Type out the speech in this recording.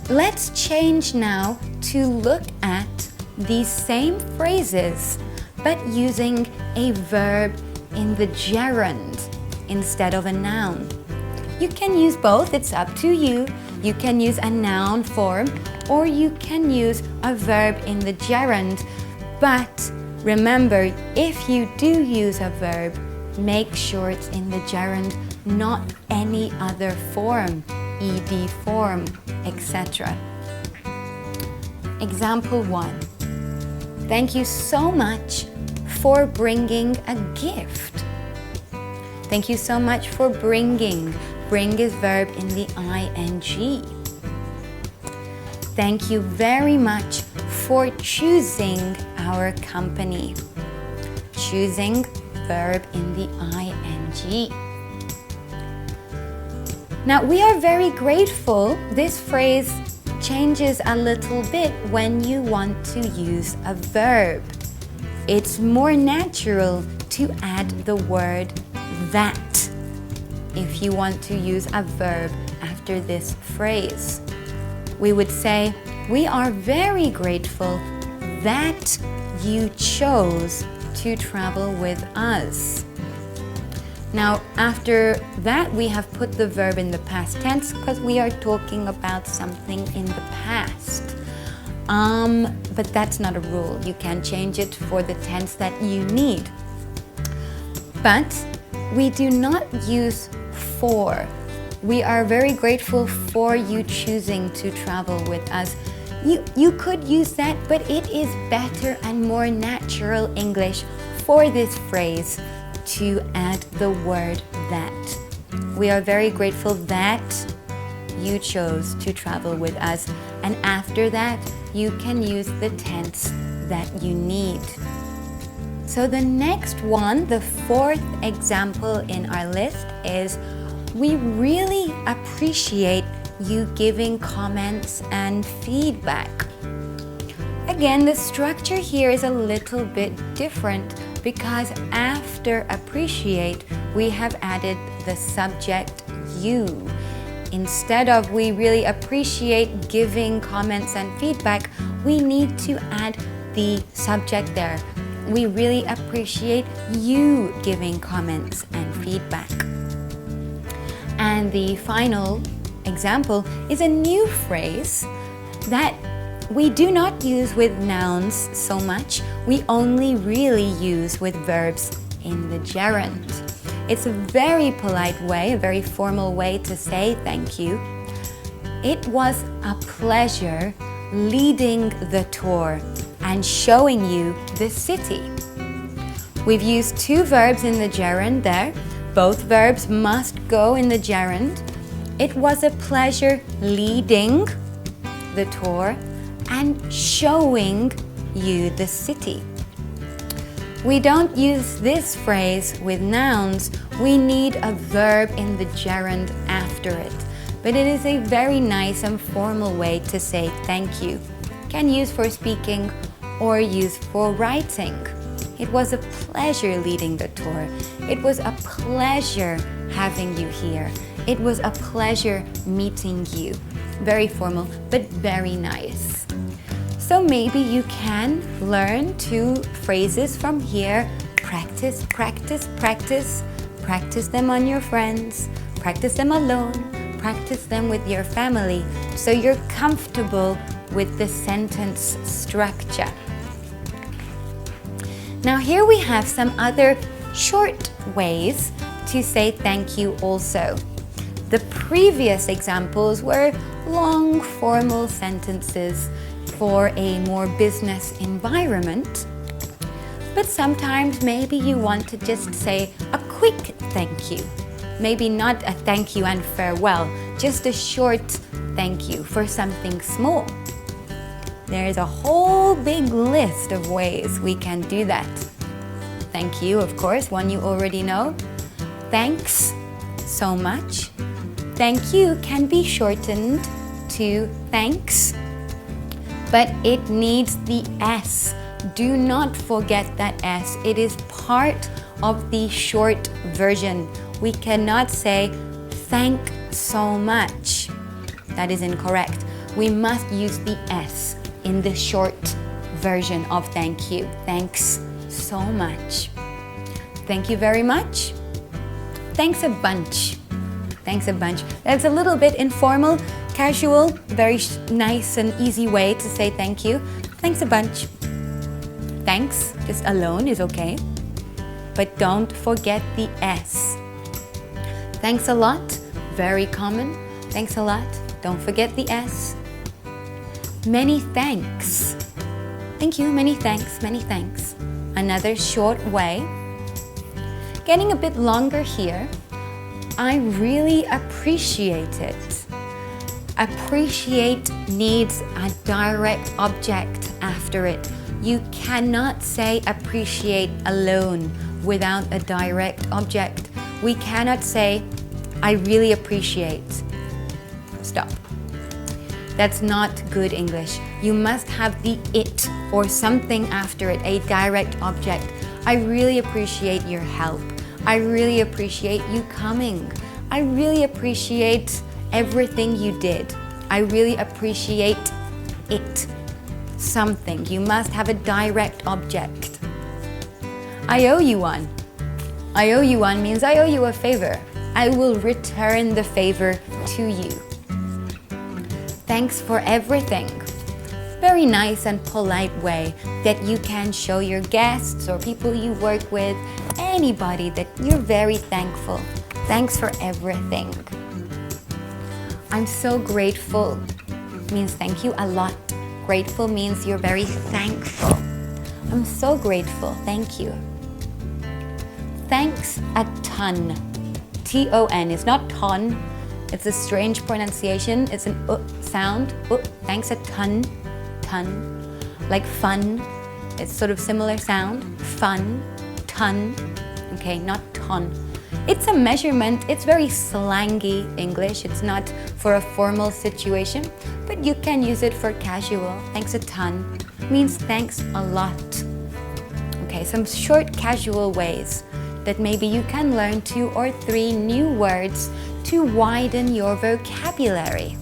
let's change now to look at these same phrases but using a verb in the gerund instead of a noun. You can use both, it's up to you. You can use a noun form or you can use a verb in the gerund. But remember, if you do use a verb, make sure it's in the gerund, not any other form, ed form, etc. Example 1. Thank you so much for bringing a gift. Thank you so much for bringing. Bring is verb in the ing. Thank you very much for choosing our company. Choosing, verb in the ing. Now we are very grateful. This phrase changes a little bit when you want to use a verb. It's more natural to add the word that if you want to use a verb after this phrase. We would say, we are very grateful that you chose to travel with us. Now, after that, we have put the verb in the past tense because we are talking about something in the past. But that's not a rule. You can change it for the tense that you need. But we do not use for. We are very grateful for you choosing to travel with us. You could use that, but it is better and more natural English for this phrase to add the word that. We are very grateful that you chose to travel with us. And after that, you can use the tense that you need. So the next one, the fourth example in our list is, we really appreciate you giving comments and feedback. Again, the structure here is a little bit different because after appreciate, we have added the subject you. Instead of we really appreciate giving comments and feedback, we need to add the subject there. We really appreciate you giving comments and feedback. And the final example is a new phrase that we do not use with nouns so much. We only really use with verbs in the gerund. It's a very polite way, a very formal way to say thank you. It was a pleasure leading the tour and showing you the city. We've used two verbs in the gerund there. Both verbs must go in the gerund. It was a pleasure leading the tour and showing you the city. We don't use this phrase with nouns. We need a verb in the gerund after it. But it is a very nice and formal way to say thank you. Can use for speaking or use for writing. It was a pleasure leading the tour. It was a pleasure having you here. It was a pleasure meeting you. Very formal, but very nice. So maybe you can learn two phrases from here. Practice, practice, practice. Practice them on your friends. Practice them alone. Practice them with your family so you're comfortable with the sentence structure. Now here we have some other short ways to say thank you also. The previous examples were long formal sentences for a more business environment. But sometimes maybe you want to just say a quick thank you. Maybe not a thank you and farewell, just a short thank you for something small. There is a whole big list of ways we can do that. Thank you, of course, one you already know. Thanks so much. Thank you can be shortened to thanks, but it needs the S. Do not forget that S. It is part of the short version. We cannot say thank so much. That is incorrect. we must use the S in the short version of thank you. Thanks so much. Thank you very much. Thanks a bunch. Thanks a bunch. That's a little bit informal, casual, very nice and easy way to say thank you. Thanks a bunch. Thanks, just alone is okay. But don't forget the S. Thanks a lot, very common. Thanks a lot. Don't forget the S. Many thanks. Thank you, many thanks, many thanks. Another short way. Getting a bit longer here. I really appreciate it. Appreciate needs a direct object after it. You cannot say appreciate alone without a direct object. We cannot say, I really appreciate. Stop. That's not good English. You must have the it or something after it, a direct object. I really appreciate your help. I really appreciate you coming. I really appreciate everything you did. I really appreciate it. Something. You must have a direct object. I owe you one. I owe you one means I owe you a favor. I will return the favor to you. Thanks for everything. Very nice and polite way that you can show your guests or people you work with, anybody that you're very thankful. Thanks for everything. I'm so grateful means thank you a lot. Grateful means you're very thankful. I'm so grateful. Thank you. Thanks a ton. T-O-N. It's not ton. It's a strange pronunciation. It's an sound. Thanks a ton. Ton. Like fun. It's sort of similar sound. Fun. Ton. Okay, not ton. It's a measurement. It's very slangy English. It's not for a formal situation, but you can use it for casual. Thanks a ton means thanks a lot. Okay, some short casual ways that maybe you can learn 2 or 3 new words to widen your vocabulary.